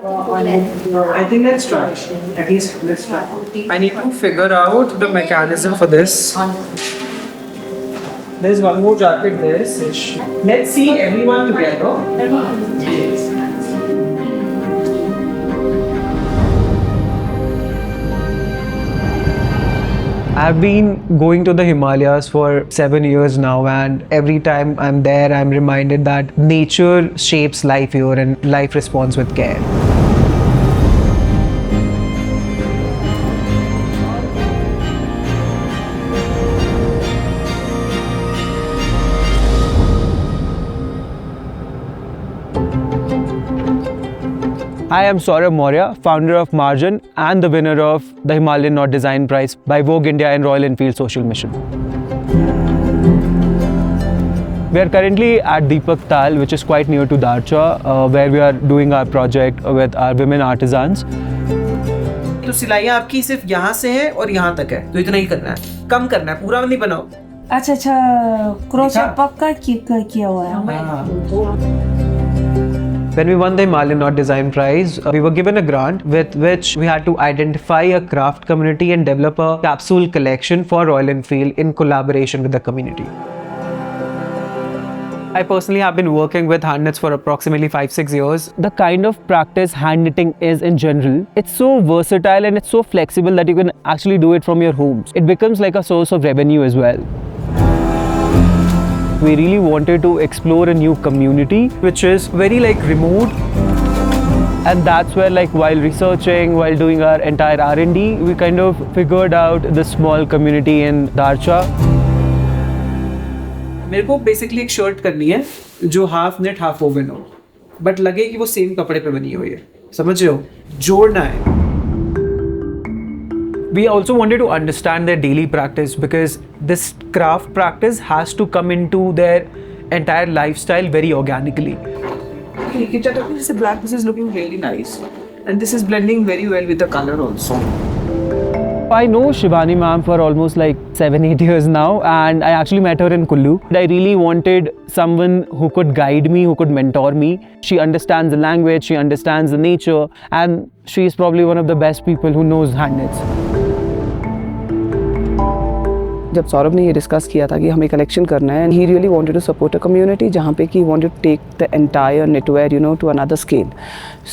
I think let's try. At least let's try. I need to figure out the mechanism for this. There's one more jacket there. Let's see everyone together. I've been going to the Himalayas for 7 years now, and every time I'm there, I'm reminded that nature shapes life here and life responds with care. I am Saurabh Maurya, founder of Immersion and the winner of the Himalayan Knot Design Prize by Vogue India and Royal Enfield Social Mission. We are currently at Deepak Tal, which is quite near to Darcha, where we are doing our project with our women artisans. तो सिलाइयाँ आपकी सिर्फ यहाँ से है और यहाँ तक है, तो इतना ही करना है, कम करना है, पूरा नहीं बनाओ। अच्छा, क्रोशा पक्का किया हुआ है। When we won the Himalayan Knot Design Prize, we were given a grant with which we had to identify a craft community and develop a capsule collection for Royal Enfield in collaboration with the community. I personally have been working with hand knits for approximately 5-6 years. The kind of practice hand knitting is in general, it's so versatile and it's so flexible that you can actually do it from your homes. It becomes like a source of revenue as well. We really wanted to explore a new community which is very remote, and that's where while researching, while doing our entire R&D, we kind of figured out the small community in Darcha. मेरे को basically एक shirt करनी है जो half net half woven हो, but लगे कि वो सेम कपड़े पे बनी हुई है, समझ रहे हो? जोड़ना है। We also wanted to understand their daily practice because this craft practice has to come into their entire lifestyle very organically. This black, this is looking really nice, and this is blending very well with the color also. I know Shivani ma'am for almost 7-8 years now, and I actually met her in Kullu. I really wanted someone who could guide me, who could mentor me. She understands the language, she understands the nature, and she is probably one of the best people who knows hand knits. जब सौरभ ने ये discuss किया था कि हमें collection करना है, he really wanted to support a community जहाँ पे कि wanted to take the entire knitwear to another scale.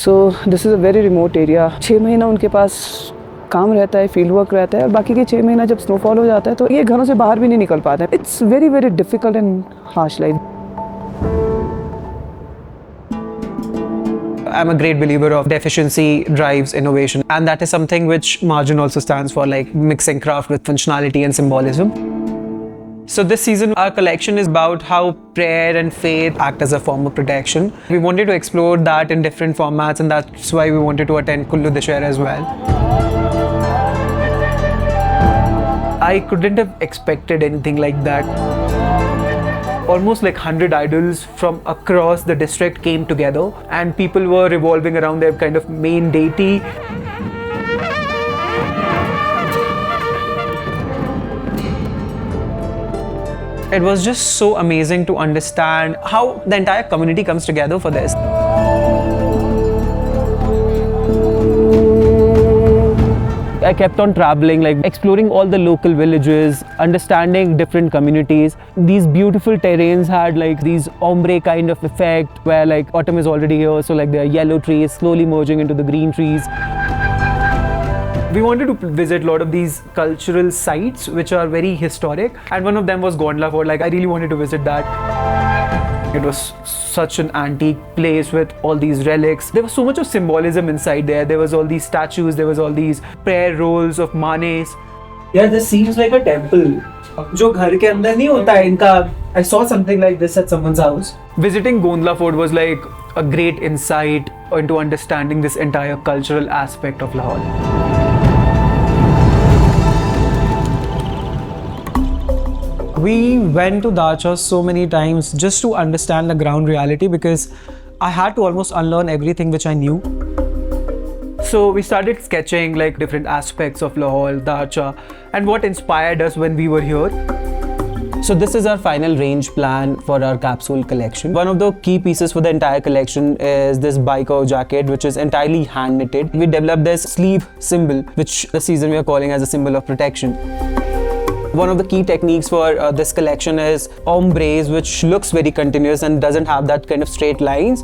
So this is a very remote area. 6 महीना उनके पास काम रहता है, फील्ड वर्क रहता है, और बाकी के 6 महीना जब स्नोफॉल हो जाता है तो ये घरों से बाहर भी नहीं निकल पाते। It's very very difficult and harsh life. I'm a great believer of deficiency drives innovation, and that is something which Margin also stands for, mixing craft with functionality and symbolism. So this season our collection is about how prayer and faith act as a form of protection. We wanted to explore that in different formats, and that's why we wanted to attend Kullu this year as well. I couldn't have expected anything like that. Almost 100 idols from across the district came together, and people were revolving around their kind of main deity. It was just so amazing to understand how the entire community comes together for this. I kept on traveling, exploring all the local villages, understanding different communities. These beautiful terrains had these ombre kind of effect where autumn is already here, so there are yellow trees slowly merging into the green trees. We wanted to visit a lot of these cultural sites which are very historic, and one of them was Gondla Fort. I really wanted to visit that. It was such an antique place with all these relics. There was so much of symbolism inside there. There was all these statues, there was all these prayer rolls of manes. Yeah, this seems like a temple. जो घर के अंदर नहीं होता है इनका. I saw something like this at someone's house. Visiting Gondla Fort was a great insight into understanding this entire cultural aspect of Lahore. We went to Darcha so many times just to understand the ground reality, because I had to almost unlearn everything which I knew. So we started sketching different aspects of Lahore, Darcha, and what inspired us when we were here. So this is our final range plan for our capsule collection. One of the key pieces for the entire collection is this biker jacket, which is entirely hand knitted. We developed this sleeve symbol, which this season we are calling as a symbol of protection. One of the key techniques for this collection is ombres, which looks very continuous and doesn't have that kind of straight lines.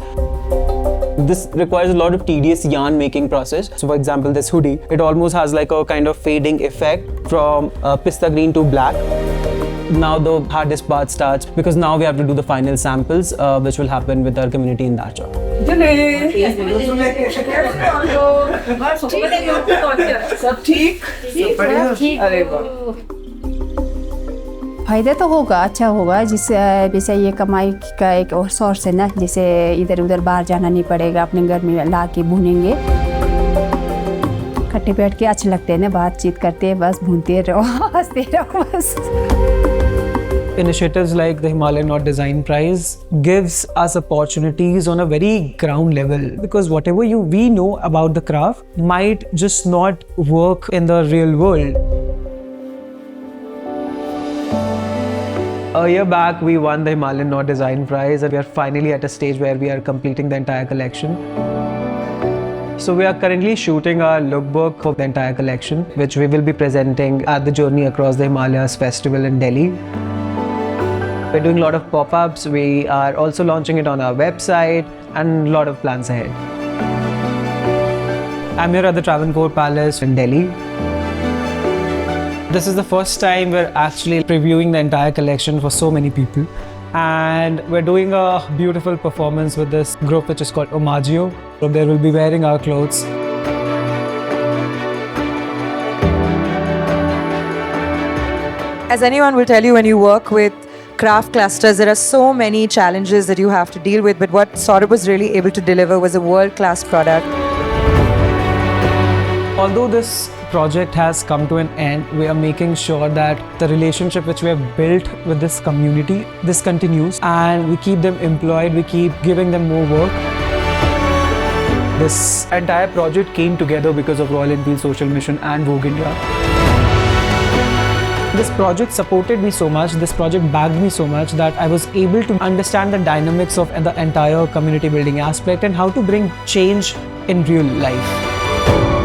This requires a lot of tedious yarn making process. So for example, this hoodie, it almost has like a kind of fading effect from pista green to black. Now the hardest part starts, because now we have to do the final samples, which will happen with our community in Darcha. फ़ायदा तो होगा, अच्छा होगा, जिससे वैसे ये कमाई का एक और सोर्स है ना, जिसे इधर उधर बाहर जाना नहीं पड़ेगा, अपने घर में ला के भूनेंगे। इकट्ठे बैठ के अच्छे लगते हैं ना, बातचीत करते बस भूनते रहो, हंसते रहो बस। Initiatives like the Himalayan Knot Design Prize gives us opportunities on a very ground level, because whatever we know about the craft might just not work in the real world. A year back, we won the Himalayan Knot Design Prize, and we are finally at a stage where we are completing the entire collection. So we are currently shooting our lookbook for the entire collection, which we will be presenting at the Journey Across the Himalayas festival in Delhi. We're doing a lot of pop-ups. We are also launching it on our website, and a lot of plans ahead. I'm here at the Travancore Palace in Delhi. This is the first time we're actually previewing the entire collection for so many people. And we're doing a beautiful performance with this group which is called Omaggio. So they will be wearing our clothes. As anyone will tell you, when you work with craft clusters, there are so many challenges that you have to deal with, but what Saurabh was really able to deliver was a world-class product. Although this project has come to an end, we are making sure that the relationship which we have built with this community, this continues, and we keep them employed, we keep giving them more work. This entire project came together because of Royal Enfield Social Mission and Vogue India. This project supported me so much, this project backed me so much that I was able to understand the dynamics of the entire community building aspect and how to bring change in real life.